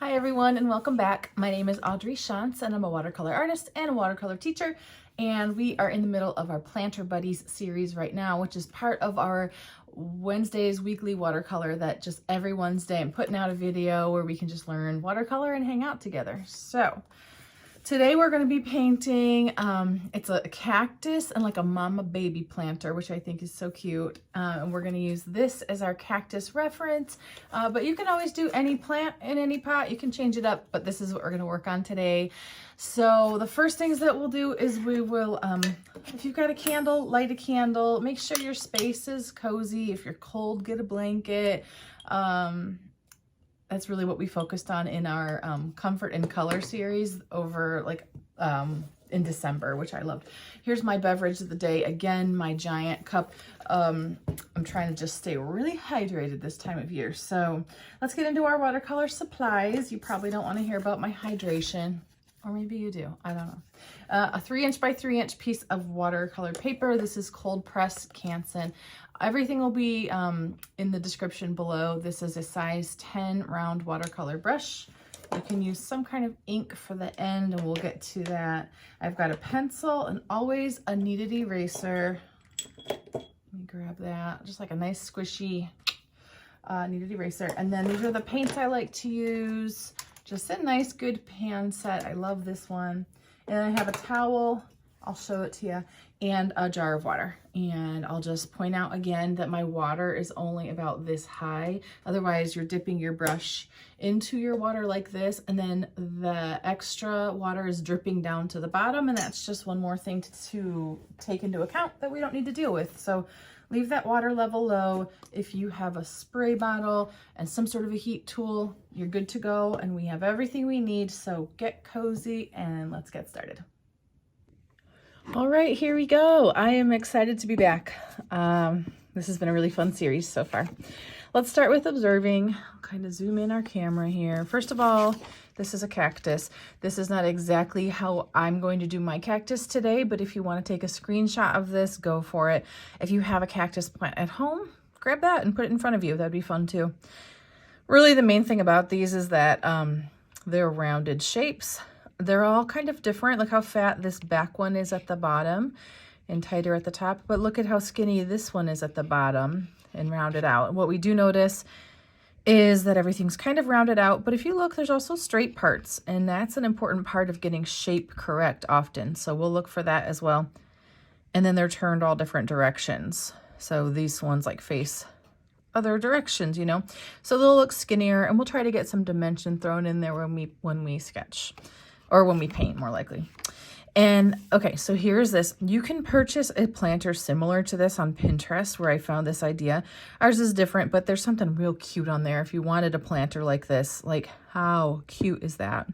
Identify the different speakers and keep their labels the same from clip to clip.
Speaker 1: Hi everyone and welcome back. My name is Audrey Shantz and I'm a watercolor artist and a watercolor teacher, and we are in the middle of our Planter Buddies series right now, which is part of our Wednesdays weekly watercolor that just every Wednesday I'm putting out a video where we can just learn watercolor and hang out together. So today we're going to be painting, it's a cactus and like a mama baby planter, which I think is so cute. And we're going to use this as our cactus reference, but you can always do any plant in any pot. You can change it up, but this is what we're going to work on today. So the first things that we'll do is we will, if you've got a candle, light a candle. Make sure your space is cozy. If you're cold, get a blanket. That's really what we focused on in our Comfort and Color series over in December, which I loved. Here's my beverage of the day. Again, my giant cup. I'm trying to just stay really hydrated this time of year. So let's get into our watercolor supplies. You probably don't want to hear about my hydration, or maybe you do. I don't know. A 3" by 3" piece of watercolor paper. This is cold pressed Canson. Everything will be in the description below. This is a size 10 round watercolor brush. You can use some kind of ink for the end, and we'll get to that. I've got a pencil and always a kneaded eraser. Let me grab that. Just like a nice squishy kneaded eraser. And then these are the paints I like to use. Just a nice good pan set. I love this one. And I have a towel. I'll show it to you, and a jar of water. And I'll just point out again that my water is only about this high. Otherwise, you're dipping your brush into your water like this, and then the extra water is dripping down to the bottom, and that's just one more thing to take into account that we don't need to deal with. So leave that water level low. If you have a spray bottle and some sort of a heat tool, you're good to go, and we have everything we need. So get cozy and let's get started. All right, here we go. I am excited to be back. This has been a really fun series so far. Let's start with observing. I'll kind of zoom in our camera here. First of all, this is a cactus. This is not exactly how I'm going to do my cactus today, but if you want to take a screenshot of this, go for it. If you have a cactus plant at home, grab that and put it in front of you. That'd be fun too. Really, the main thing about these is that they're rounded shapes. They're all kind of different. Look how fat this back one is at the bottom and tighter at the top. But look at how skinny this one is at the bottom and rounded out. And what we do notice is that everything's kind of rounded out. But if you look, there's also straight parts. And that's an important part of getting shape correct often. So we'll look for that as well. And then they're turned all different directions. So these ones like face other directions, you know. So they'll look skinnier, and we'll try to get some dimension thrown in there when we sketch. Or when we paint, more likely. And okay, so here's this. You can purchase a planter similar to this on Pinterest, where I found this idea. Ours is different, but there's something real cute on there. If you wanted a planter like this, like how cute is that?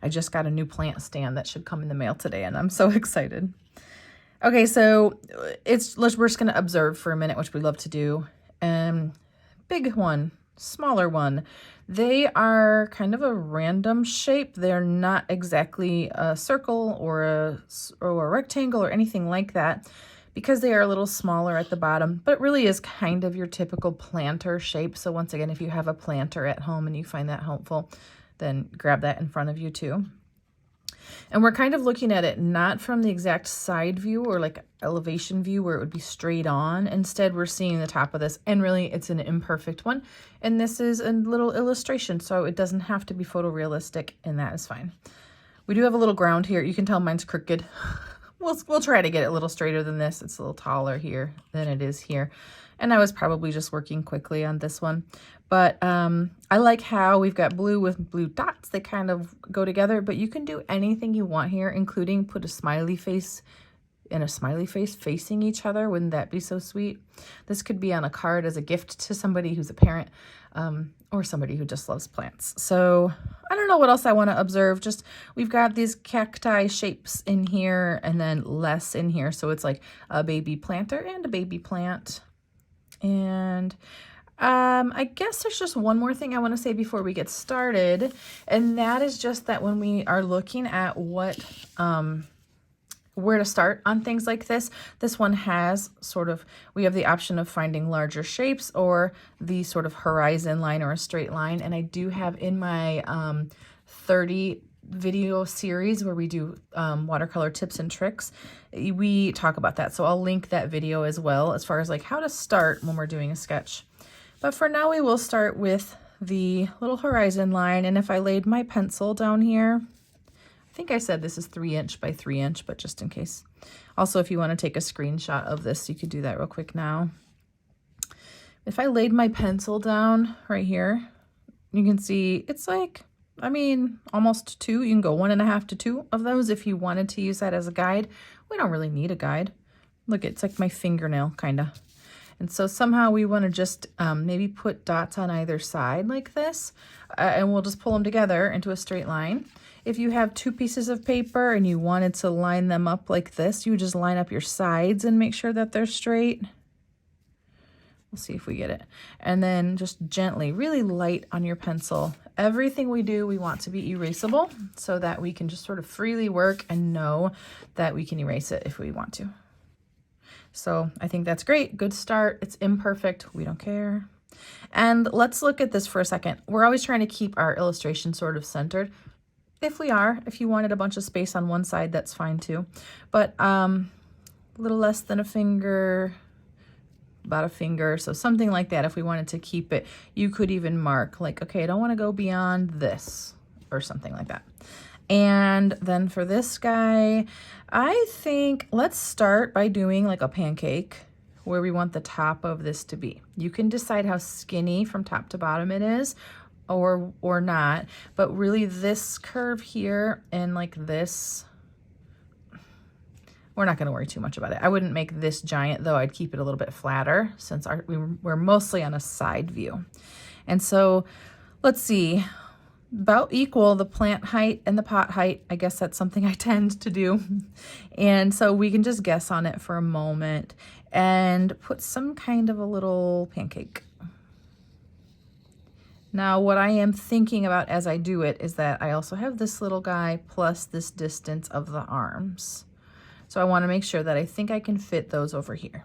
Speaker 1: I just got a new plant stand that should come in the mail today, and I'm so excited. Okay, so we're just gonna observe for a minute, which we love to do. Big one, smaller one. They are kind of a random shape. They're not exactly a circle or a rectangle or anything like that, because they are a little smaller at the bottom, but it really is kind of your typical planter shape. So once again, if you have a planter at home and you find that helpful, then grab that in front of you too. And we're kind of looking at it not from the exact side view or like elevation view where it would be straight on. Instead, we're seeing the top of this, and really it's an imperfect one. And this is a little illustration, so it doesn't have to be photorealistic, and that is fine. We do have a little ground here. You can tell mine's crooked. We'll try to get it a little straighter than this. It's a little taller here than it is here. And I was probably just working quickly on this one. But I like how we've got blue with blue dots. They kind of go together, but you can do anything you want here, including put a smiley face and a smiley face facing each other. Wouldn't that be so sweet? This could be on a card as a gift to somebody who's a parent or somebody who just loves plants. So I don't know what else I want to observe. Just we've got these cacti shapes in here and then less in here. So it's like a baby planter and a baby plant. And I guess there's just one more thing I want to say before we get started, and that is just that when we are looking at what where to start on things like this. This one has sort of, we have the option of finding larger shapes or the sort of horizon line or a straight line. And I do have in my 30 video series where we do watercolor tips and tricks, we talk about that. So I'll link that video as well as far as like how to start when we're doing a sketch. But for now, we will start with the little horizon line. And if I laid my pencil down here, I think I said this is 3" by 3", but just in case. Also, if you want to take a screenshot of this, you could do that real quick now. If I laid my pencil down right here, you can see it's like, I mean, almost 2. You can go 1.5 to 2 of those if you wanted to use that as a guide. We don't really need a guide. Look, it's like my fingernail, kind of. And so somehow we want to just maybe put dots on either side like this, and we'll just pull them together into a straight line. If you have 2 pieces of paper and you wanted to line them up like this, you just line up your sides and make sure that they're straight. We'll see if we get it. And then just gently, really light on your pencil. Everything we do, we want to be erasable so that we can just sort of freely work and know that we can erase it if we want to. So I think that's great. Good start. It's imperfect. We don't care. And let's look at this for a second. We're always trying to keep our illustration sort of centered. If we are, if you wanted a bunch of space on one side, that's fine too. But a little less than a finger, about a finger. So something like that. If we wanted to keep it, you could even mark like, okay, I don't want to go beyond this or something like that. And then for this guy, I think let's start by doing like a pancake where we want the top of this to be. You can decide how skinny from top to bottom it is or not, but really this curve here and like this, we're not going to worry too much about it. I wouldn't make this giant though. I'd keep it a little bit flatter since we're mostly on a side view. And so let's see, about equal the plant height and the pot height. I guess that's something I tend to do. And so we can just guess on it for a moment and put some kind of a little pancake. Now, what I am thinking about as I do it is that I also have this little guy plus this distance of the arms. So I want to make sure that I think I can fit those over here.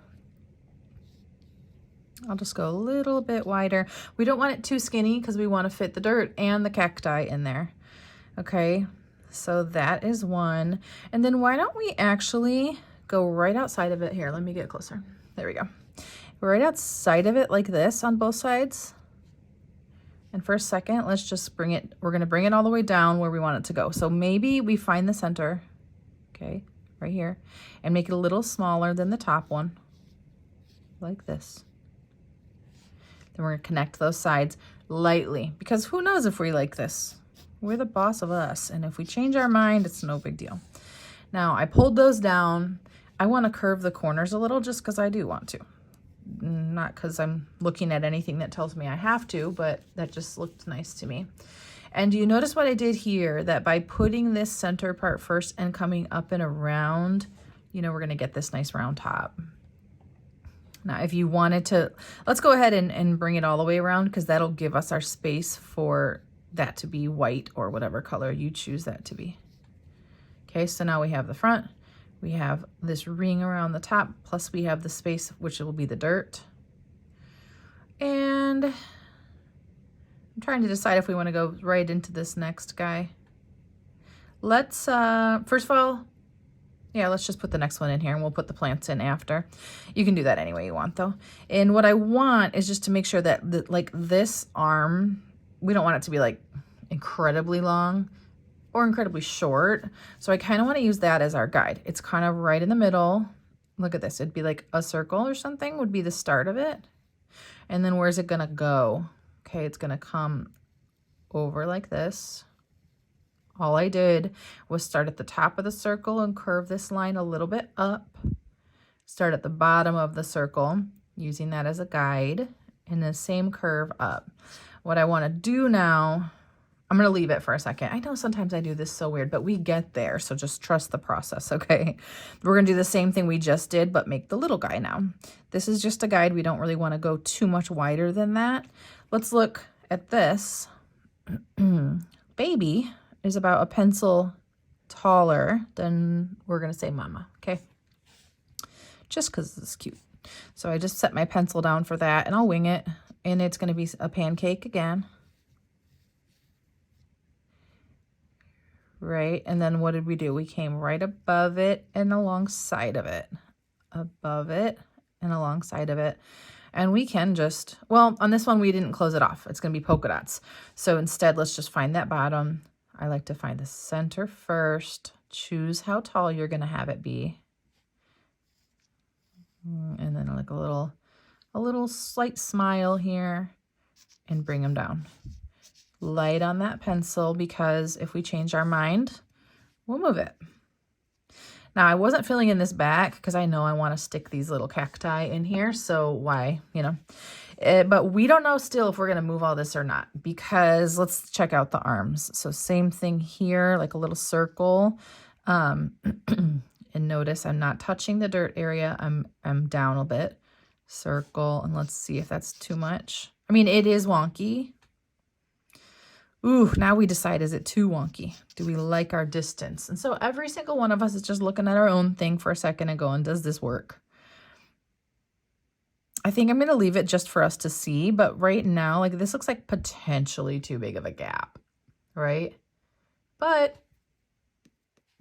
Speaker 1: I'll just go a little bit wider. We don't want it too skinny because we want to fit the dirt and the cacti in there. Okay, so that is one. And then why don't we actually go right outside of it here? Let me get closer. There we go. Right outside of it like this on both sides. And for a second, let's just bring it, we're going to bring it all the way down where we want it to go. So maybe we find the center, okay, right here, and make it a little smaller than the top one, like this. Then we're going to connect those sides lightly, because who knows if we like this. We're the boss of us, and if we change our mind, it's no big deal. Now, I pulled those down. I want to curve the corners a little just because I do want to. Not because I'm looking at anything that tells me I have to, but that just looked nice to me. And do you notice what I did here? That by putting this center part first and coming up and around, you know, we're going to get this nice round top. Now, if you wanted to, let's go ahead and bring it all the way around because that'll give us our space for that to be white or whatever color you choose that to be. Okay, so now we have the front. We have this ring around the top, plus we have the space, which will be the dirt. And I'm trying to decide if we want to go right into this next guy. Let's, first of all, yeah, let's just put the next one in here and we'll put the plants in after. You can do that any way you want though. And what I want is just to make sure that like this arm, we don't want it to be like incredibly long or incredibly short. So I kind of want to use that as our guide. It's kind of right in the middle. Look at this. It'd be like a circle or something would be the start of it. And then where's it going to go? Okay, it's going to come over like this. All I did was start at the top of the circle and curve this line a little bit up. Start at the bottom of the circle, using that as a guide, and the same curve up. What I want to do now, I'm going to leave it for a second. I know sometimes I do this so weird, but we get there, so just trust the process, okay? We're going to do the same thing we just did, but make the little guy now. This is just a guide. We don't really want to go too much wider than that. Let's look at this. Baby is about a pencil taller, then we're going to say mama, okay? Just because it's cute. So I just set my pencil down for that, and I'll wing it, and it's going to be a pancake again. Right, and then what did we do? We came right above it and alongside of it. Above it and alongside of it. And we can just, well, on this one, we didn't close it off. It's going to be polka dots. So instead, let's just find that bottom. I like to find the center first. Choose how tall you're going to have it be. And then like a little slight smile here and bring them down. Light on that pencil, because if we change our mind, we'll move it. Now, I wasn't filling in this back because I know I want to stick these little cacti in here. So why, you know, but we don't know still if we're going to move all this or not, because let's check out the arms. So same thing here, like a little circle. And notice I'm not touching the dirt area. I'm down a bit. Circle, and let's see if that's too much. I mean, it is wonky. Ooh, now we decide, is it too wonky? Do we like our distance? And so every single one of us is just looking at our own thing for a second and going, does this work? I think I'm going to leave it just for us to see. But right now, like, this looks like potentially too big of a gap, right? But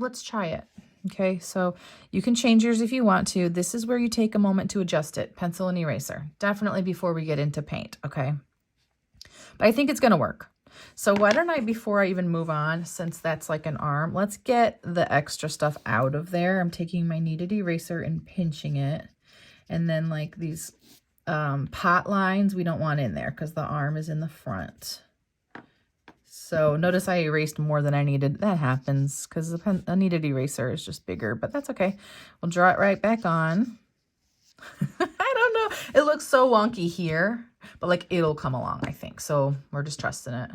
Speaker 1: let's try it. Okay, so you can change yours if you want to. This is where you take a moment to adjust it. Pencil and eraser. Definitely before we get into paint, okay? But I think it's going to work. So why don't I, before I even move on, since that's like an arm, let's get the extra stuff out of there. I'm taking my kneaded eraser and pinching it. And then like these pot lines, we don't want in there because the arm is in the front. So notice I erased more than I needed. That happens because a kneaded eraser is just bigger, but that's okay. We'll draw it right back on. I don't know. It looks so wonky here, but like it'll come along, I think. So we're just trusting it.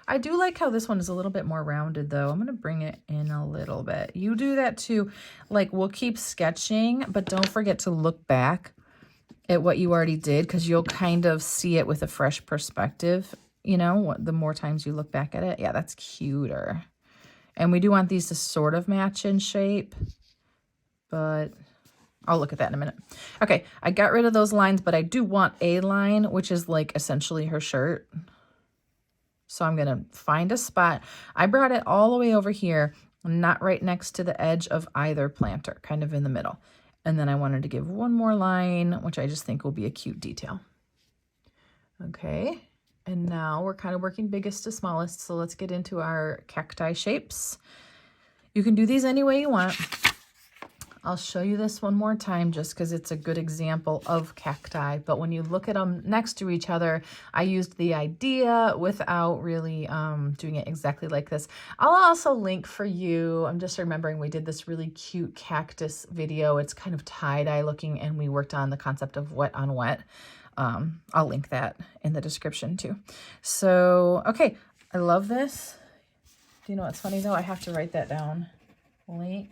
Speaker 1: I do like how this one is a little bit more rounded though. I'm going to bring it in a little bit. You do that too. Like we'll keep sketching, but don't forget to look back at what you already did, because you'll kind of see it with a fresh perspective. You know, the more times you look back at it. Yeah, that's cuter. And we do want these to sort of match in shape, but I'll look at that in a minute. Okay, I got rid of those lines, but I do want a line, which is like essentially her shirt. So I'm going to find a spot. I brought it all the way over here, not right next to the edge of either planter, kind of in the middle. And then I wanted to give one more line, which I just think will be a cute detail. Okay, and now we're kind of working biggest to smallest. So let's get into our cacti shapes. You can do these any way you want. I'll show you this one more time just because it's a good example of cacti. But when you look at them next to each other, I used the idea without really doing it exactly like this. I'll also link for you. I'm just remembering we did this really cute cactus video. It's kind of tie-dye looking, and we worked on the concept of wet on wet. I'll link that in the description too. So, okay, I love this. Do you know what's funny though? I have to write that down. Link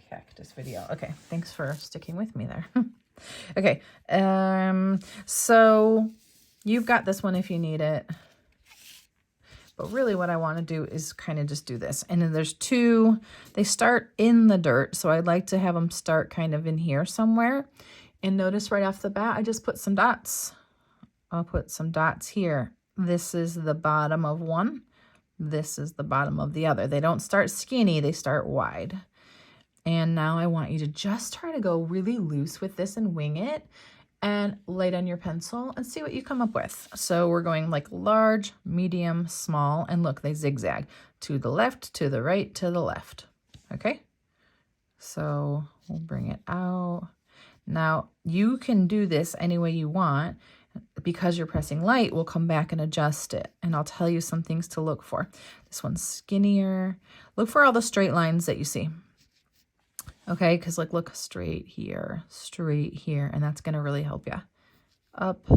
Speaker 1: cactus video. Okay, thanks for sticking with me there. Okay, so you've got this one if you need it. But really what I want to do is kind of just do this. And then there's two, they start in the dirt. So I'd like to have them start kind of in here somewhere. And notice right off the bat, I just put some dots. I'll put some dots here. This is the bottom of one. This is the bottom of the other. They don't start skinny, they start wide. And now I want you to just try to go really loose with this and wing it and lay down your pencil and see what you come up with. So we're going like large, medium, small, and look, they zigzag to the left, to the right, to the left. Okay, so we'll bring it out. Now you can do this any way you want. Because you're pressing light, we'll come back and adjust it. And I'll tell you some things to look for. This one's skinnier. Look for all the straight lines that you see. Okay, because like look straight here, and that's going to really help you. Up,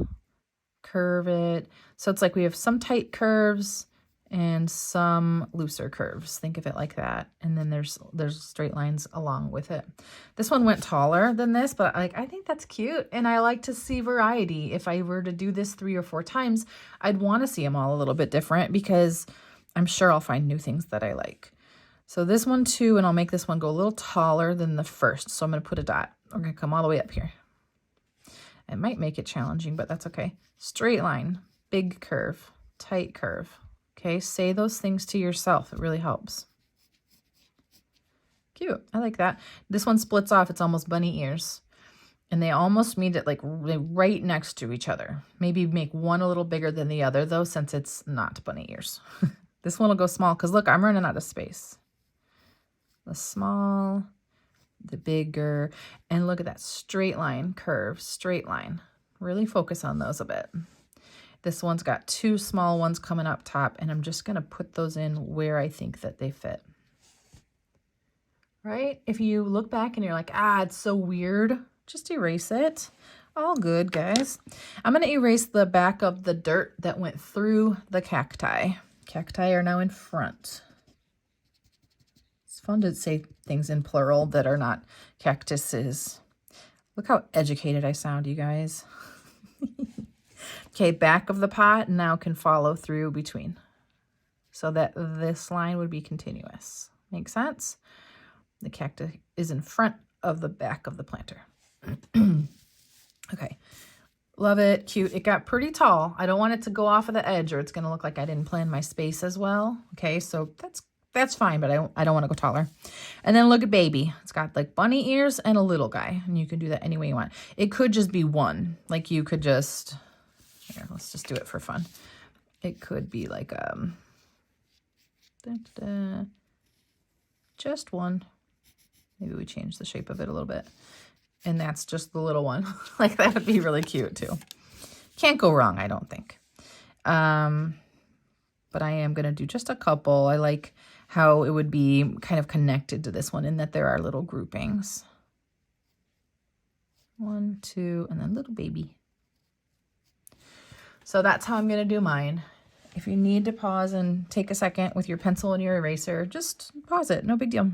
Speaker 1: curve it. So it's like we have some tight curves and some looser curves. Think of it like that. And then there's straight lines along with it. This one went taller than this, but like I think that's cute. And I like to see variety. If I were to do this 3 or 4 times, I'd want to see them all a little bit different because I'm sure I'll find new things that I like. So this one too, and I'll make this one go a little taller than the first. So I'm going to put a dot. We're going to come all the way up here. It might make it challenging, but that's okay. Straight line, big curve, tight curve. Okay, say those things to yourself. It really helps. Cute. I like that. This one splits off. It's almost bunny ears. And they almost meet it like right next to each other. Maybe make one a little bigger than the other though, since it's not bunny ears. This one will go small because look, I'm running out of space. The small, the bigger, and look at that straight line curve, straight line. Really focus on those a bit. This one's got two small ones coming up top, and I'm just going to put those in where I think that they fit. Right? If you look back and you're like, it's so weird, just erase it. All good, guys. I'm going to erase the back of the dirt that went through the cacti. Cacti are now in front. It's fun to say things in plural that are not cactuses. Look how educated I sound, you guys. Okay, back of the pot now can follow through between so that this line would be continuous. Make sense? The cactus is in front of the back of the planter. Okay, love it, cute. It got pretty tall. I don't want it to go off of the edge or it's going to look like I didn't plan my space as well. Okay, so that's fine, but I don't want to go taller. And then look at baby. It's got like bunny ears and a little guy, and you can do that any way you want. It could just be one. Like you could just, here, let's just do it for fun. It could be like just one. Maybe we change the shape of it a little bit. And that's just the little one. Like that would be really cute too. Can't go wrong, I don't think. But I am going to do just a couple. I like how it would be kind of connected to this one in that there are little groupings. 1, 2, and then little baby. So that's how I'm going to do mine. If you need to pause and take a second with your pencil and your eraser, just pause it. No big deal.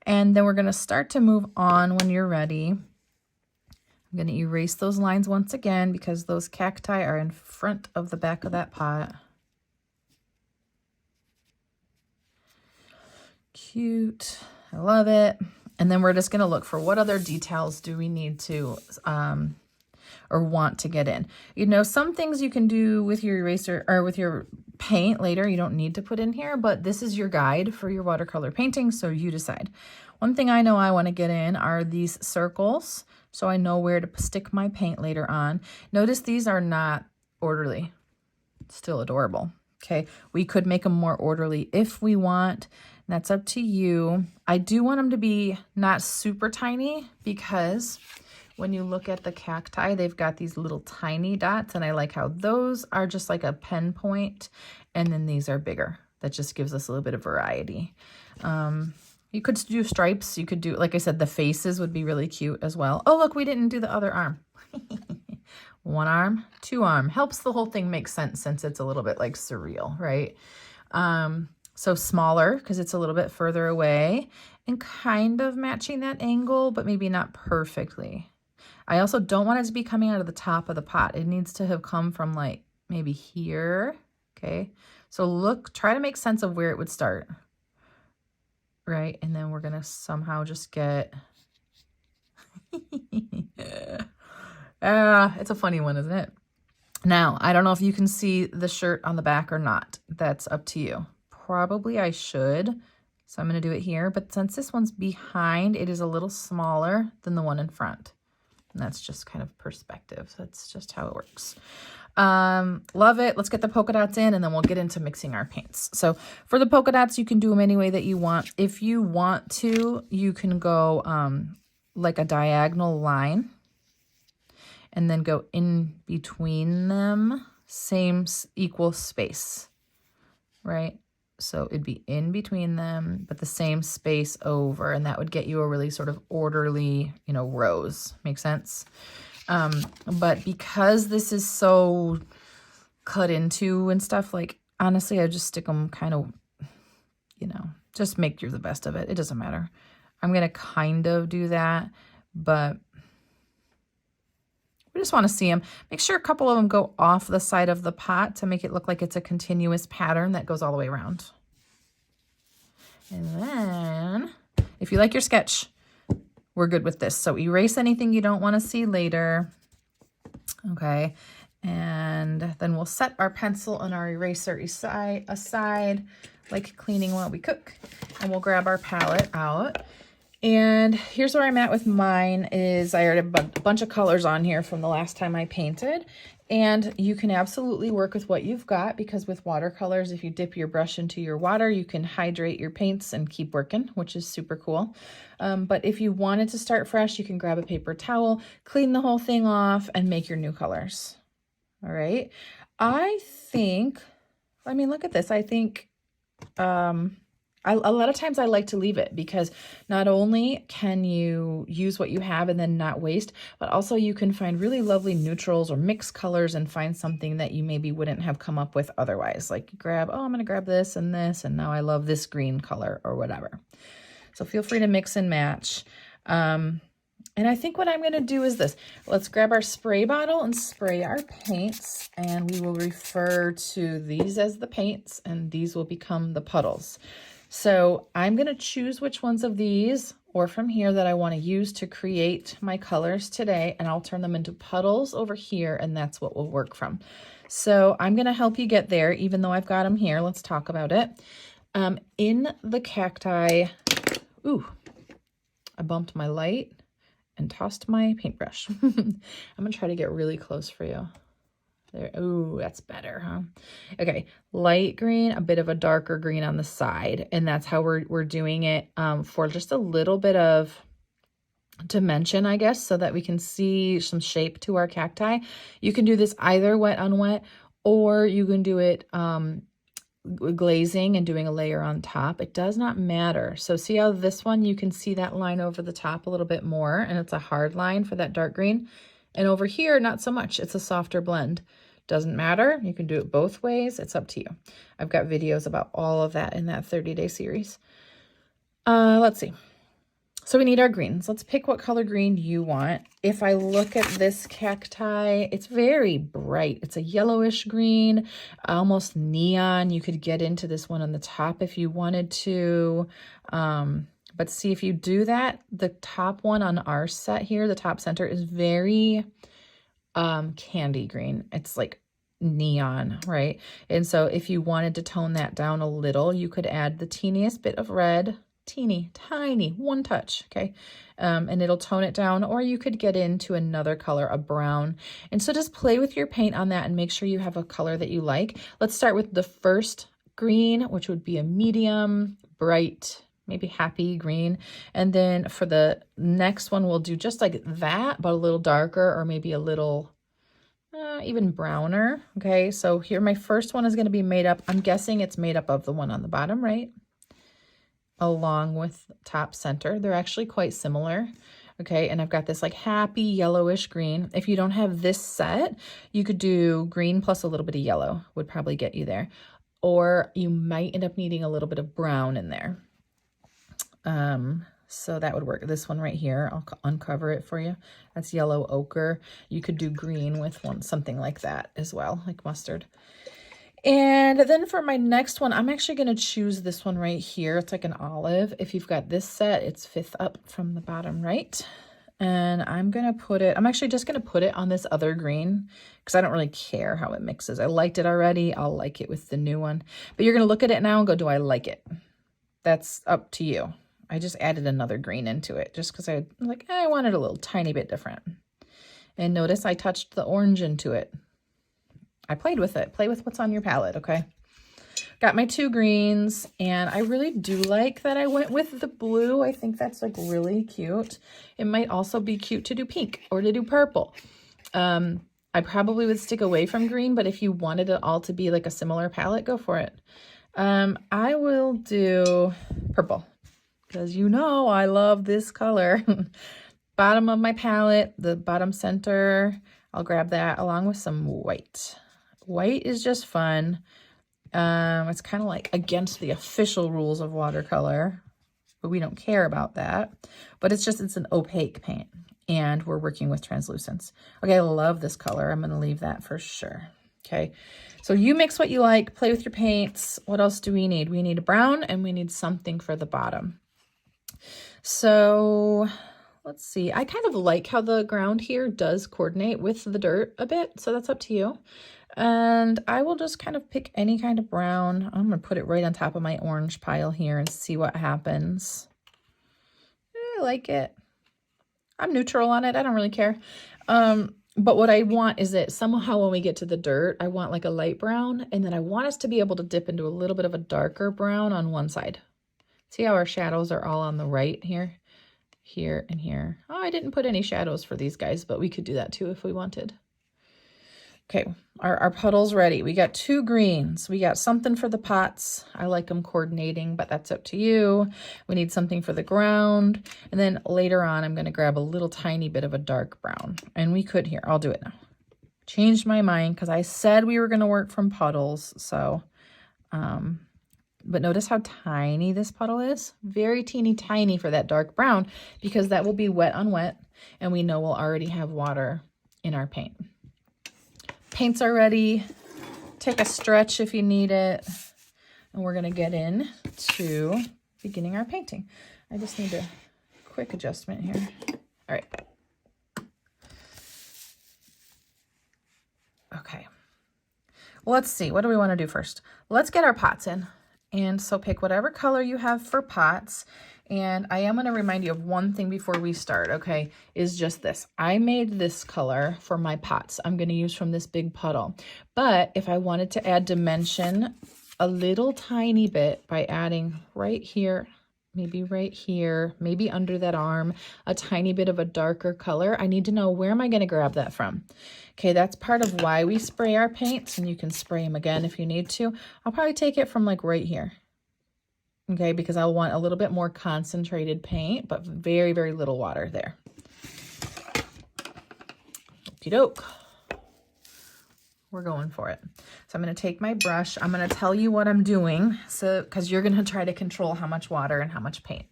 Speaker 1: And then we're going to start to move on when you're ready. I'm going to erase those lines once again because those cacti are in front of the back of that pot. Cute. I love it. And then we're just going to look for what other details do we need to or want to get in. You know, some things you can do with your eraser or with your paint later. You don't need to put in here, but this is your guide for your watercolor painting, so you decide. One thing I know I want to get in are these circles, so I know where to stick my paint later on. Notice these are not orderly. Still adorable. Okay, we could make them more orderly if we want. That's up to you. I do want them to be not super tiny because when you look at the cacti, they've got these little tiny dots, and I like how those are just like a pen point, and then these are bigger. That just gives us a little bit of variety. You could do stripes. You could do, like I said, the faces would be really cute as well. Oh, look, we didn't do the other arm. One arm, two arm. Helps the whole thing make sense since it's a little bit like surreal, right? So smaller because it's a little bit further away and kind of matching that angle, but maybe not perfectly. I also don't want it to be coming out of the top of the pot. It needs to have come from like maybe here. Okay. So look, try to make sense of where it would start. Right. And then we're going to somehow just get, it's a funny one, isn't it? Now, I don't know if you can see the shirt on the back or not. That's up to you. Probably I should. So I'm going to do it here. But since this one's behind, it is a little smaller than the one in front. And that's just kind of perspective. That's just how it works. Love it. Let's get the polka dots in and then we'll get into mixing our paints. So for the polka dots, you can do them any way that you want. If you want to, you can go like a diagonal line and then go in between them, same equal space, right? So it'd be in between them, but the same space over, and that would get you a really sort of orderly, you know, rows. Make sense? But because this is so cut into and stuff, like, honestly, I just stick them kind of, you know, just make the best of it. It doesn't matter. I'm going to kind of do that, but We just want to see them. Make sure a couple of them go off the side of the pot to make it look like it's a continuous pattern that goes all the way around. And then, if you like your sketch, we're good with this. So erase anything you don't want to see later. Okay. And then we'll set our pencil and our eraser aside, like cleaning while we cook. And we'll grab our palette out. And here's where I'm at with mine is I already have a bunch of colors on here from the last time I painted. And you can absolutely work with what you've got, because with watercolors, if you dip your brush into your water, you can hydrate your paints and keep working, which is super cool. But if you wanted to start fresh, you can grab a paper towel, clean the whole thing off, and make your new colors. All right. I think, I mean, look at this. I think, a lot of times I like to leave it, because not only can you use what you have and then not waste, but also you can find really lovely neutrals or mixed colors and find something that you maybe wouldn't have come up with otherwise. Like grab, oh, I'm going to grab this, and now I love this green color or whatever. So feel free to mix and match. And I think what I'm going to do is this. Let's grab our spray bottle and spray our paints, and we will refer to these as the paints, and these will become the puddles. So I'm going to choose which ones of these or from here that I want to use to create my colors today, and I'll turn them into puddles over here, and that's what we'll work from. So I'm going to help you get there, even though I've got them here. Let's talk about it. In the cacti, ooh, I bumped my light and tossed my paintbrush. I'm going to try to get really close for you. There. Ooh, that's better, huh? Okay, light green, a bit of a darker green on the side, and that's how we're doing it for just a little bit of dimension, I guess, so that we can see some shape to our cacti. You can do this either wet on wet, or you can do it glazing and doing a layer on top. It does not matter. So see how this one, you can see that line over the top a little bit more, and it's a hard line for that dark green. And over here, not so much. It's a softer blend. Doesn't matter. You can do it both ways. It's up to you. I've got videos about all of that in that 30-day series. Let's see. So we need our greens. Let's pick what color green you want. If I look at this cacti, it's very bright. It's a yellowish green, almost neon. You could get into this one on the top if you wanted to. But see, if you do that, the top one on our set here, the top center, is very candy green. It's like neon, right? And so if you wanted to tone that down a little, you could add the teeniest bit of red, teeny, tiny, one touch, okay? And it'll tone it down, or you could get into another color, a brown. And so just play with your paint on that and make sure you have a color that you like. Let's start with the first green, which would be a medium, bright, maybe happy green. And then for the next one, we'll do just like that, but a little darker, or maybe a little even browner. Okay, so here my first one is going to be made up. I'm guessing it's made up of the one on the bottom right, along with top center. They're actually quite similar. Okay, and I've got this like happy yellowish green. If you don't have this set, you could do green plus a little bit of yellow, would probably get you there. Or you might end up needing a little bit of brown in there. So that would work. This one right here, I'll uncover it for you. That's yellow ochre. You could do green with something like that as well, like mustard. And then for my next one, I'm actually going to choose this one right here. It's like an olive. If you've got this set, it's 5th up from the bottom right. And I'm going to put it, I'm actually just going to put it on this other green because I don't really care how it mixes. I liked it already. I'll like it with the new one. But you're going to look at it now and go, do I like it? That's up to you. I just added another green into it just because I was like, I want it a little tiny bit different. And notice I touched the orange into it. I played with it. Play with what's on your palette, okay? Got my 2 greens, and I really do like that I went with the blue. I think that's like really cute. It might also be cute to do pink or to do purple. I probably would stick away from green, but if you wanted it all to be like a similar palette, go for it. I will do purple because you know I love this color. Bottom of my palette, the bottom center, I'll grab that along with some white. White is just fun. It's kind of like against the official rules of watercolor, but we don't care about that. But it's an opaque paint. and we're working with translucence. Okay, I love this color. I'm going to leave that for sure. Okay, so you mix what you like, play with your paints. What else do we need? We need a brown and we need something for the bottom. So let's see. I kind of like how the ground here does coordinate with the dirt a bit, so that's up to you. And I will just kind of pick any kind of brown. I'm going to put it right on top of my orange pile here and see what happens. I like it. I'm neutral on it. I don't really care. But what I want is that somehow when we get to the dirt, I want like a light brown, and then I want us to be able to dip into a little bit of a darker brown on one side. See how our shadows are all on the right here, here, and here. Oh, I didn't put any shadows for these guys, but we could do that too if we wanted. Okay, our puddle's ready. We got 2 greens. We got something for the pots. I like them coordinating, but that's up to you. We need something for the ground. And then later on, I'm going to grab a little tiny bit of a dark brown. And we could here. I'll do it now. Changed my mind because I said we were going to work from puddles. So, but notice how tiny this puddle is. Very teeny tiny for that dark brown because that will be wet on wet. And we know we'll already have water in our paint. Paints are ready. Take a stretch if you need it. And we're going to get in to beginning our painting. I just need a quick adjustment here. All right. Okay. Let's see. What do we want to do first? Let's get our pots in. And so pick whatever color you have for pots. And I am going to remind you of one thing before we start, okay, is just this. I made this color for my pots. I'm going to use from this big puddle. But if I wanted to add dimension a little tiny bit by adding right here, maybe under that arm, a tiny bit of a darker color, I need to know where am I going to grab that from? Okay, that's part of why we spray our paints, and you can spray them again if you need to. I'll probably take it from like right here. Okay, because I want a little bit more concentrated paint, but very, very little water there. Okie doke. We're going for it. So I'm going to take my brush. I'm going to tell you what I'm doing, so because you're going to try to control how much water and how much paint.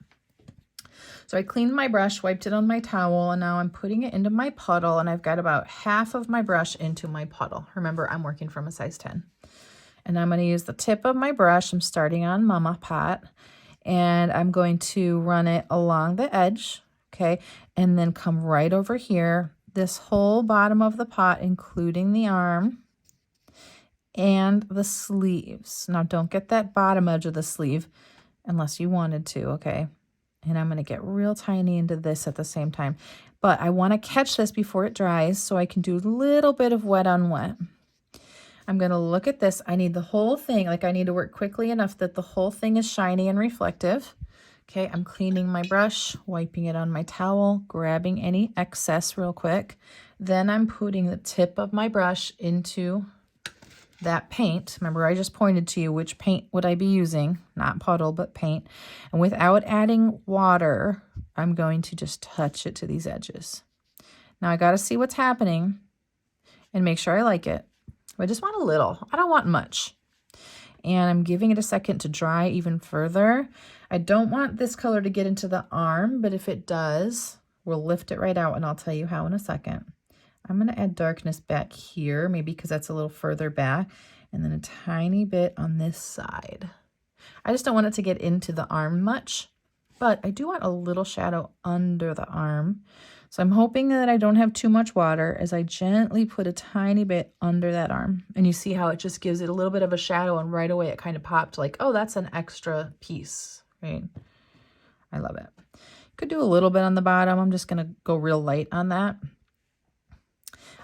Speaker 1: So I cleaned my brush, wiped it on my towel, and now I'm putting it into my puddle, and I've got about half of my brush into my puddle. Remember, I'm working from a size 10. And I'm going to use the tip of my brush. I'm starting on Mama Pot, and I'm going to run it along the edge, okay, and then come right over here, this whole bottom of the pot, including the arm and the sleeves. Now, don't get that bottom edge of the sleeve unless you wanted to, okay? And I'm going to get real tiny into this at the same time. But I want to catch this before it dries so I can do a little bit of wet on wet. I'm going to look at this. I need the whole thing, like I need to work quickly enough that the whole thing is shiny and reflective. Okay, I'm cleaning my brush, wiping it on my towel, grabbing any excess real quick. Then I'm putting the tip of my brush into that paint. Remember, I just pointed to you which paint would I be using, not puddle, but paint. And without adding water, I'm going to just touch it to these edges. Now I got to see what's happening and make sure I like it. I just want a little. I don't want much. And I'm giving it a second to dry even further. I don't want this color to get into the arm, but if it does, we'll lift it right out, and I'll tell you how in a second. I'm going to add darkness back here, maybe because that's a little further back, and then a tiny bit on this side. I just don't want it to get into the arm much, but I do want a little shadow under the arm. So I'm hoping that I don't have too much water as I gently put a tiny bit under that arm. And you see how it just gives it a little bit of a shadow, and right away it kind of popped like, oh, that's an extra piece, right? I love it. Could do a little bit on the bottom. I'm just going to go real light on that.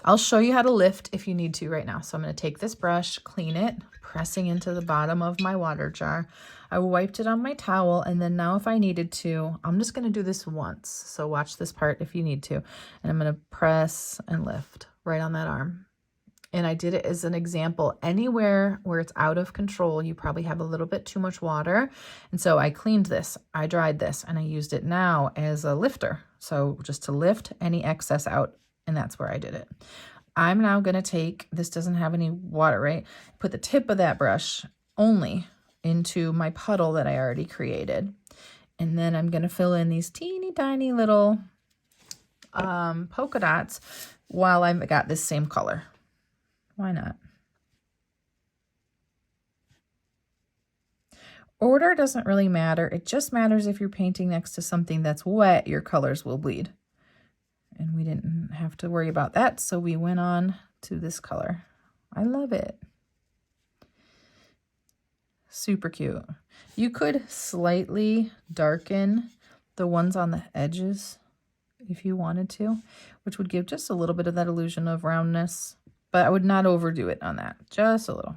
Speaker 1: I'll show you how to lift if you need to right now. So I'm going to take this brush, clean it, pressing into the bottom of my water jar. I wiped it on my towel, and then now if I needed to, I'm just going to do this once. So watch this part if you need to. And I'm going to press and lift right on that arm. And I did it as an example. Anywhere where it's out of control, you probably have a little bit too much water. And so I cleaned this, I dried this, and I used it now as a lifter. So just to lift any excess out, and that's where I did it. I'm now going to take, this doesn't have any water, right? Put the tip of that brush only into my puddle that I already created. And then I'm going to fill in these teeny tiny little polka dots while I've got this same color. Why not? Order doesn't really matter. It just matters if you're painting next to something that's wet, your colors will bleed. And we didn't have to worry about that, so we went on to this color. I love it. Super cute. You could slightly darken the ones on the edges if you wanted to, which would give just a little bit of that illusion of roundness, but I would not overdo it on that, just a little.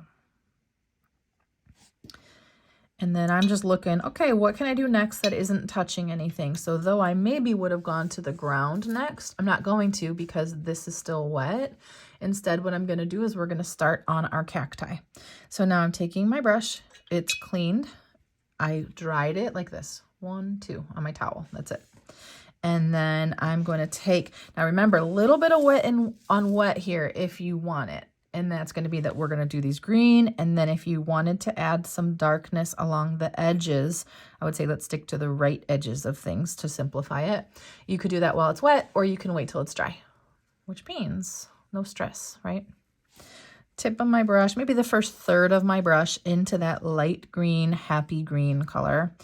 Speaker 1: And then I'm just looking, okay, what can I do next that isn't touching anything? So though I maybe would have gone to the ground next, I'm not going to because this is still wet. Instead, what I'm going to do is we're going to start on our cacti. So now I'm taking my brush. It's cleaned. I dried it like this. 1, 2 on my towel. That's it. And then I'm going to take, now remember, a little bit of wet on wet here if you want it. And that's going to be that we're going to do these green. And then if you wanted to add some darkness along the edges, I would say let's stick to the right edges of things to simplify it. You could do that while it's wet, or you can wait till it's dry, which means no stress, right? Tip of my brush, maybe the first third of my brush into that light green, happy green color.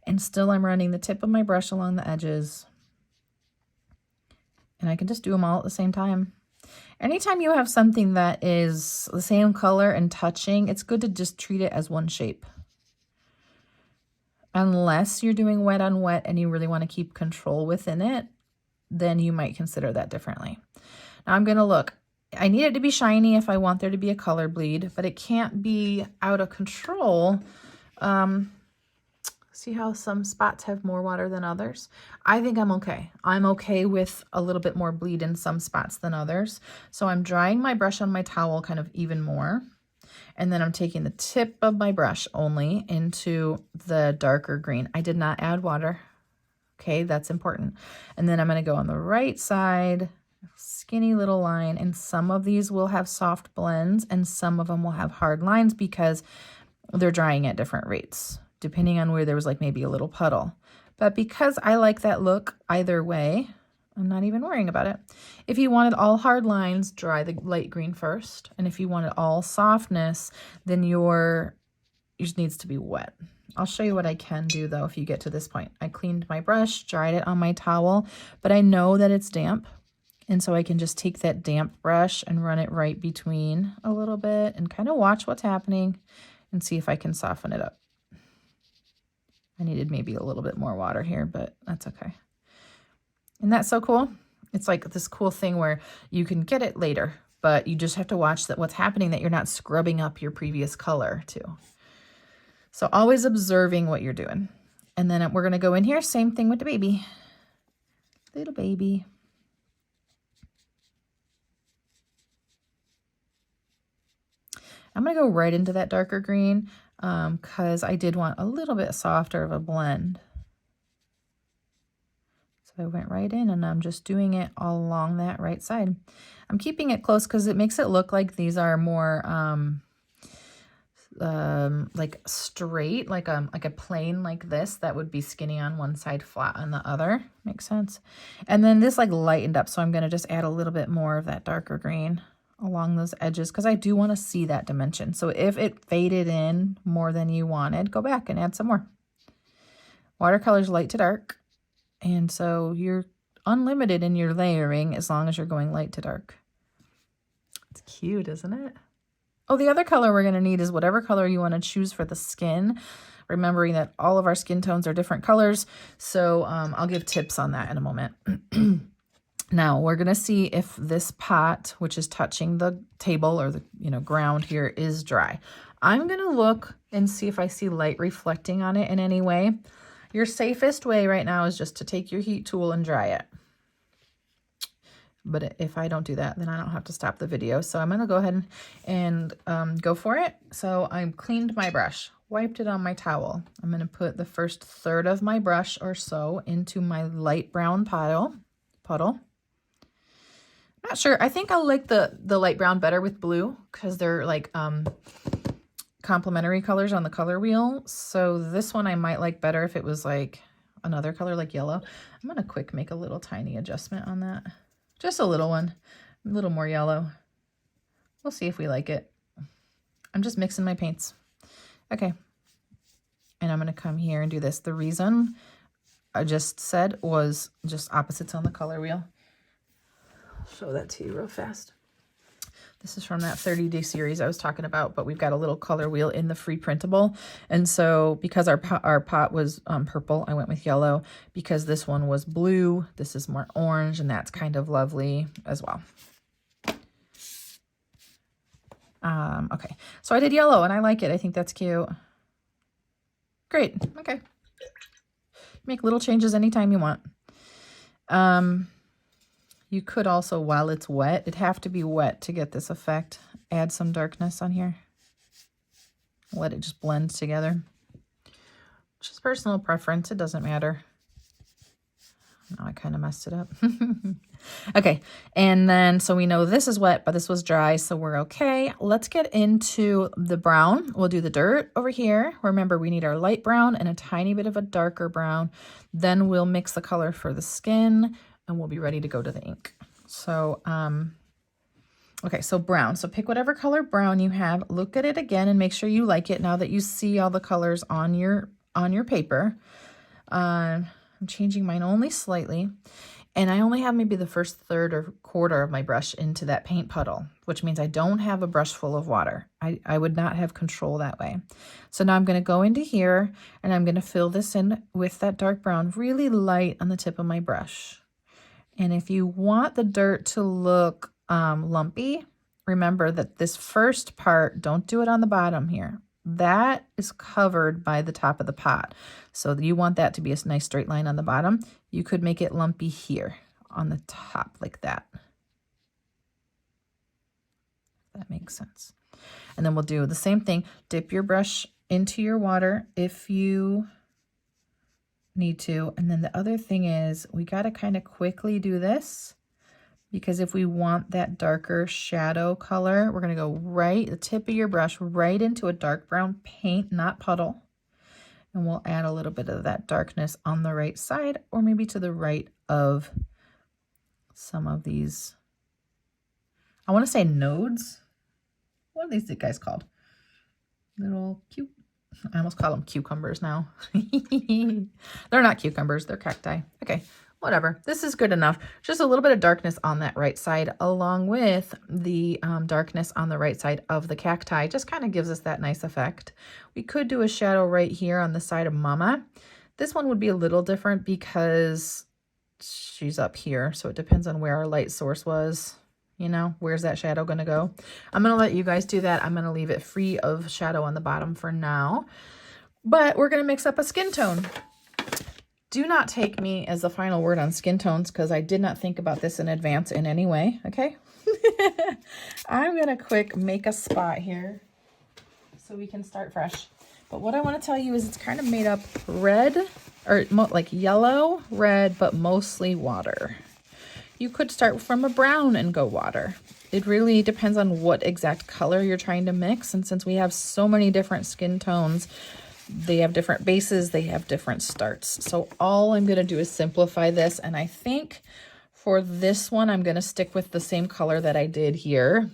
Speaker 1: And still I'm running the tip of my brush along the edges. And I can just do them all at the same time. Anytime you have something that is the same color and touching, it's good to just treat it as one shape. Unless you're doing wet on wet and you really want to keep control within it, then you might consider that differently. Now I'm going to look. I need it to be shiny if I want there to be a color bleed, but it can't be out of control. See how some spots have more water than others? I think I'm okay. I'm okay with a little bit more bleed in some spots than others. So I'm drying my brush on my towel kind of even more. And then I'm taking the tip of my brush only into the darker green. I did not add water. Okay, that's important. And then I'm going to go on the right side, skinny little line. And some of these will have soft blends and some of them will have hard lines because they're drying at different rates, depending on where there was like maybe a little puddle. But because I like that look either way, I'm not even worrying about it. If you wanted all hard lines, dry the light green first. And if you wanted all softness, then yours needs to be wet. I'll show you what I can do though if you get to this point. I cleaned my brush, dried it on my towel, but I know that it's damp. And so I can just take that damp brush and run it right between a little bit and kind of watch what's happening and see if I can soften it up. I needed maybe a little bit more water here, but that's okay. Isn't that so cool? It's like this cool thing where you can get it later, but you just have to watch that what's happening, that you're not scrubbing up your previous color too. So always observing what you're doing. And then we're going to go in here, same thing with the baby. Little baby. I'm going to go right into that darker green because I did want a little bit softer of a blend. So I went right in and I'm just doing it all along that right side. I'm keeping it close because it makes it look like these are more like straight, like a plane like this that would be skinny on one side, flat on the other. Makes sense. And then this like lightened up, so I'm going to just add a little bit more of that darker green along those edges because I do want to see that dimension. So if it faded in more than you wanted, go back and add some more. Watercolor is light to dark, and so you're unlimited in your layering as long as you're going light to dark. It's cute, isn't it? Oh, the other color we're going to need is whatever color you want to choose for the skin, remembering that all of our skin tones are different colors. So I'll give tips on that in a moment. Now we're going to see if this pot, which is touching the table or the ground here, is dry. I'm going to look and see if I see light reflecting on it in any way. Your safest way right now is just to take your heat tool and dry it. But if I don't do that, then I don't have to stop the video. So I'm going to go ahead and go for it. So I cleaned my brush, wiped it on my towel. I'm going to put the first third of my brush or so into my light brown puddle. Not sure. I think I'll like the light brown better with blue because they're like complementary colors on the color wheel. So this one I might like better if it was like another color like yellow. I'm going to quick make a little tiny adjustment on that. Just a little one, a little more yellow. We'll see if we like it. I'm just mixing my paints. Okay. And I'm going to come here and do this. The reason I just said was just opposites on the color wheel. I'll show that to you real fast. This is from that 30-day series I was talking about, but we've got a little color wheel in the free printable. And so because our pot was purple, I went with yellow. Because this one was blue, this is more orange, and that's kind of lovely as well. Okay, so I did yellow, and I like it. I think that's cute. Great, okay. Make little changes anytime you want. You could also, while it's wet, it'd have to be wet to get this effect. Add some darkness on here. Let it just blend together. Just personal preference, it doesn't matter. Now I kind of messed it up. Okay, and then, so we know this is wet, but this was dry, so we're okay. Let's get into the brown. We'll do the dirt over here. Remember, we need our light brown and a tiny bit of a darker brown. Then we'll mix the color for the skin, and we'll be ready to go to the ink. So, okay, so brown. So pick whatever color brown you have. Look at it again and make sure you like it now that you see all the colors on your paper. I'm changing mine only slightly. And I only have maybe the first third or quarter of my brush into that paint puddle, which means I don't have a brush full of water. I would not have control that way. So now I'm going to go into here and I'm going to fill this in with that dark brown really light on the tip of my brush. And if you want the dirt to look lumpy, remember that this first part, don't do it on the bottom here. That is covered by the top of the pot. So you want that to be a nice straight line on the bottom. You could make it lumpy here on the top like that. That makes sense. And then we'll do the same thing. Dip your brush into your water if you need to. And then the other thing is we got to kind of quickly do this, because if we want that darker shadow color, we're going to go right, the tip of your brush, right into a dark brown paint, not puddle. And we'll add a little bit of that darkness on the right side, or maybe to the right of some of these, I want to say nodes. What are these guys called? Little cute, I almost call them cucumbers now. They're not cucumbers, they're cacti. Okay. Whatever, this is good enough. Just a little bit of darkness on that right side, along with the darkness on the right side of the cacti. Just kind of gives us that nice effect. We could do a shadow right here on the side of Mama. This one would be a little different because she's up here, so it depends on where our light source was. You know, where's that shadow going to go? I'm going to let you guys do that. I'm going to leave it free of shadow on the bottom for now. But we're going to mix up a skin tone. Do not take me as the final word on skin tones, because I did not think about this in advance in any way, okay? I'm going to quick make a spot here so we can start fresh. But what I want to tell you is it's kind of made up red, or like yellow, red, but mostly water. You could start from a brown and go water. It really depends on what exact color you're trying to mix. And since we have so many different skin tones, they have different bases, they have different starts. So all I'm going to do is simplify this. And I think for this one, I'm going to stick with the same color that I did here.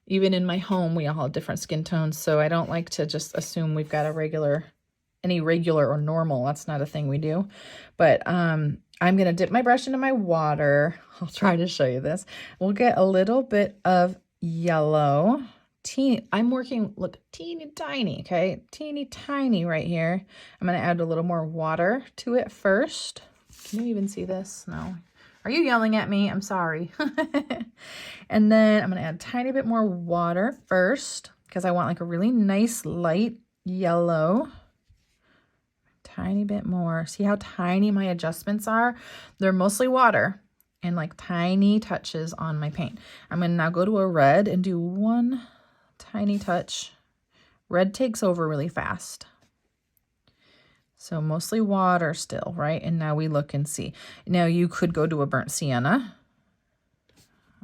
Speaker 1: Even in my home, we all have different skin tones. So I don't like to just assume we've got any regular or normal. That's not a thing we do. But I'm going to dip my brush into my water. I'll try to show you this. We'll get a little bit of yellow. I'm working, look, teeny tiny, okay? Teeny tiny right here. I'm going to add a little more water to it first. Can you even see this? No. Are you yelling at me? I'm sorry. And then I'm going to add a tiny bit more water first, because I want like a really nice light yellow. Tiny bit more. See how tiny my adjustments are? They're mostly water and like tiny touches on my paint. I'm going to now go to a red and do one tiny touch. Red takes over really fast. So mostly water still, right? And now we look and see. Now you could go to a burnt sienna.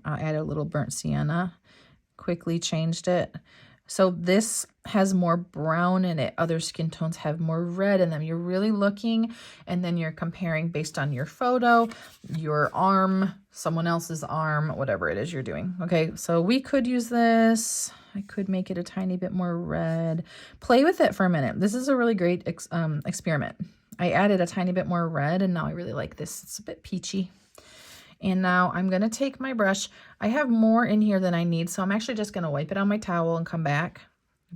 Speaker 1: I'll add a little burnt sienna. Quickly changed it. So this has more brown in it. Other skin tones have more red in them. You're really looking, and then you're comparing based on your photo, your arm, someone else's arm, whatever it is you're doing. Okay, so we could use this. I could make it a tiny bit more red. Play with it for a minute. This is a really great experiment. I added a tiny bit more red, and now I really like this. It's a bit peachy. And now I'm going to take my brush. I have more in here than I need, so I'm actually just going to wipe it on my towel and come back.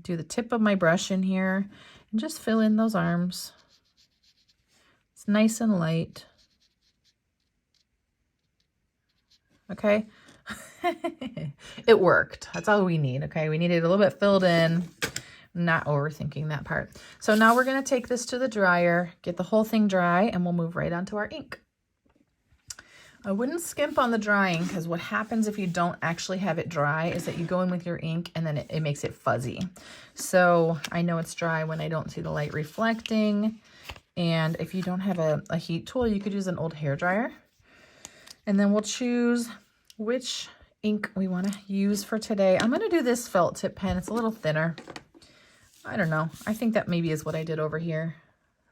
Speaker 1: Do the tip of my brush in here and just fill in those arms. It's nice and light. Okay. It worked. That's all we need. Okay. We needed a little bit filled in, not overthinking that part. So now we're going to take this to the dryer, get the whole thing dry, and we'll move right onto our ink. I wouldn't skimp on the drying, because what happens if you don't actually have it dry is that you go in with your ink and then it makes it fuzzy. So I know it's dry when I don't see the light reflecting. And if you don't have a heat tool, you could use an old hair dryer. And then we'll choose which ink we want to use for today. I'm going to do this felt tip pen. It's a little thinner. I don't know. I think that maybe is what I did over here.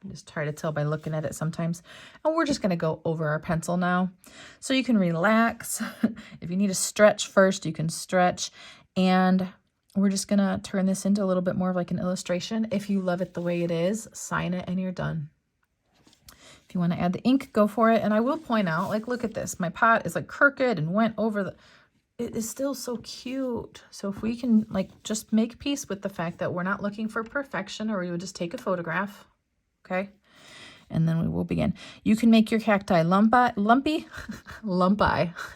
Speaker 1: Just try to tell by looking at it sometimes. And we're just going to go over our pencil now. So you can relax. If you need to stretch first, you can stretch. And we're just going to turn this into a little bit more of like an illustration. If you love it the way it is, sign it and you're done. If you want to add the ink, go for it. And I will point out, like, look at this. My pot is like crooked and went over the... It is still so cute. So if we can like just make peace with the fact that we're not looking for perfection, or we would just take a photograph. Okay, and then we will begin. You can make your cacti lumpy.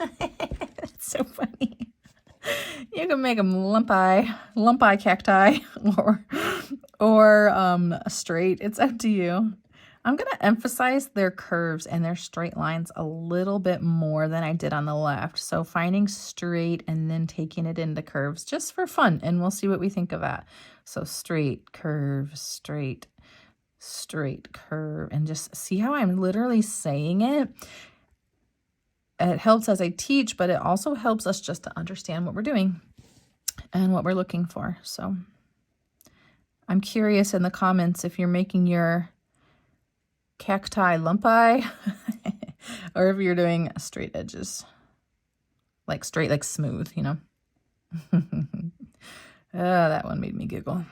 Speaker 1: It's so funny. You can make them lumpy cacti, or straight. It's up to you. I'm going to emphasize their curves and their straight lines a little bit more than I did on the left. So finding straight and then taking it into curves just for fun, and we'll see what we think of that. So straight, curve, straight, straight, curve, and just see how I'm literally saying it. It helps as I teach, but it also helps us just to understand what we're doing and what we're looking for. So I'm curious in the comments if you're making your cacti lumpy or if you're doing straight edges, like straight, like smooth, you know. That one made me giggle.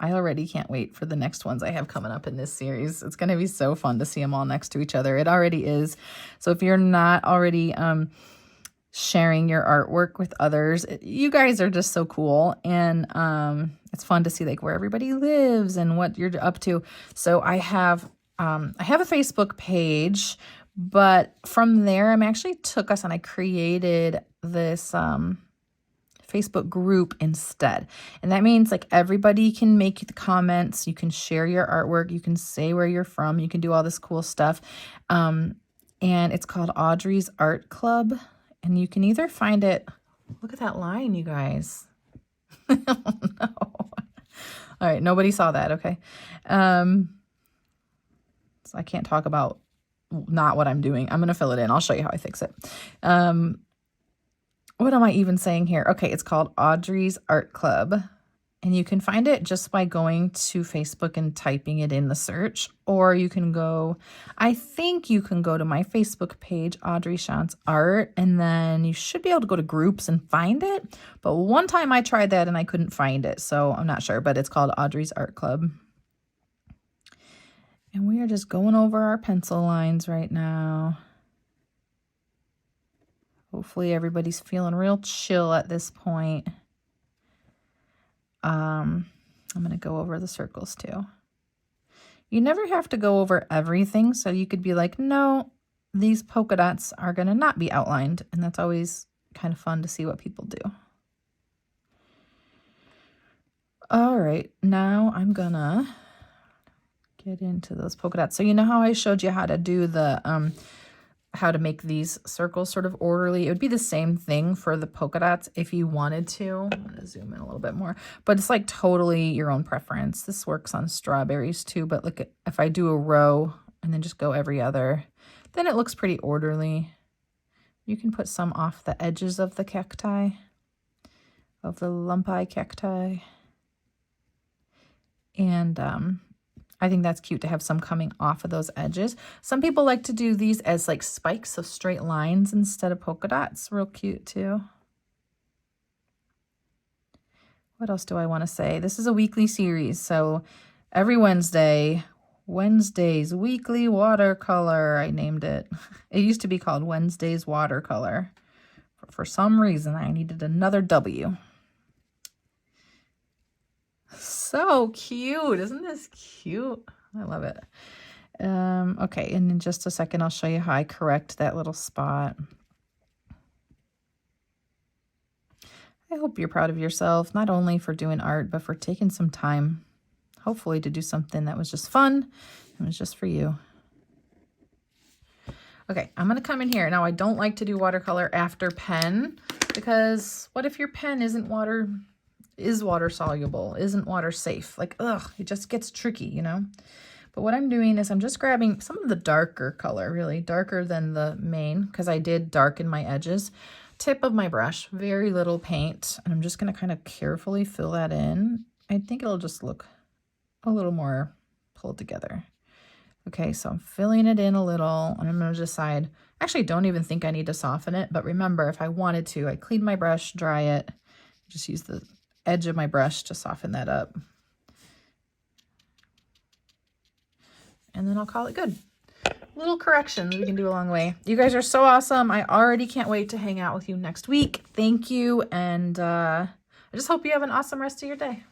Speaker 1: I already can't wait for the next ones I have coming up in this series. It's going to be so fun to see them all next to each other. It already is. So if you're not already sharing your artwork with others, you guys are just so cool. And it's fun to see like where everybody lives and what you're up to. So I have a Facebook page, but from there I actually took us and I created this Facebook group instead. And that means like everybody can make the comments, you can share your artwork, you can say where you're from, you can do all this cool stuff. And it's called Audrey's Art Club. And you can either find it, look at that line, you guys. Oh, no. All right, nobody saw that, okay. So I can't talk about not what I'm doing. I'm going to fill it in. I'll show you how I fix it. What am I even saying here? Okay, it's called Audrey's Art Club. And you can find it just by going to Facebook and typing it in the search. Or you can go, I think you can go to my Facebook page, Audrey Shantz Art, and then you should be able to go to groups and find it. But one time I tried that and I couldn't find it, so I'm not sure. But it's called Audrey's Art Club. And we are just going over our pencil lines right now. Hopefully everybody's feeling real chill at this point. I'm going to go over the circles too. You never have to go over everything, so you could be like, no, these polka dots are going to not be outlined. And that's always kind of fun to see what people do. All right, now I'm going to get into those polka dots. So you know how I showed you how to do the, how to make these circles sort of orderly? It would be the same thing for the polka dots if you wanted to. I'm going to zoom in a little bit more, but it's like totally your own preference. This works on strawberries too, but look at, if I do a row and then just go every other, then it looks pretty orderly. You can put some off the edges of the cacti, of the lumpy cacti. And I think that's cute to have some coming off of those edges. Some people like to do these as like spikes, so straight lines instead of polka dots. Real cute too. What else do I want to say? This is a weekly series, so every Wednesday, Wednesday's Weekly Watercolor, I named it. It used to be called Wednesday's Watercolor. For some reason, I needed another W. So cute. Isn't this cute? I love it. Okay, and in just a second, I'll show you how I correct that little spot. I hope you're proud of yourself, not only for doing art, but for taking some time, hopefully to do something that was just fun and was just for you. Okay, I'm going to come in here. Now, I don't like to do watercolor after pen because what if your pen isn't water soluble, isn't water safe? Like, ugh, it just gets tricky, you know? But what I'm doing is I'm just grabbing some of the darker color, really darker than the main, because I did darken my edges. Tip of my brush, very little paint, and I'm just going to kind of carefully fill that in. I think it'll just look a little more pulled together. Okay, so I'm filling it in a little, and I'm going to decide, actually don't even think I need to soften it, but remember, if I wanted to, I clean my brush, dry it, just use the edge of my brush to soften that up. And then I'll call it good. Little corrections we can do along the way. You guys are so awesome. I already can't wait to hang out with you next week. Thank you, and I just hope you have an awesome rest of your day.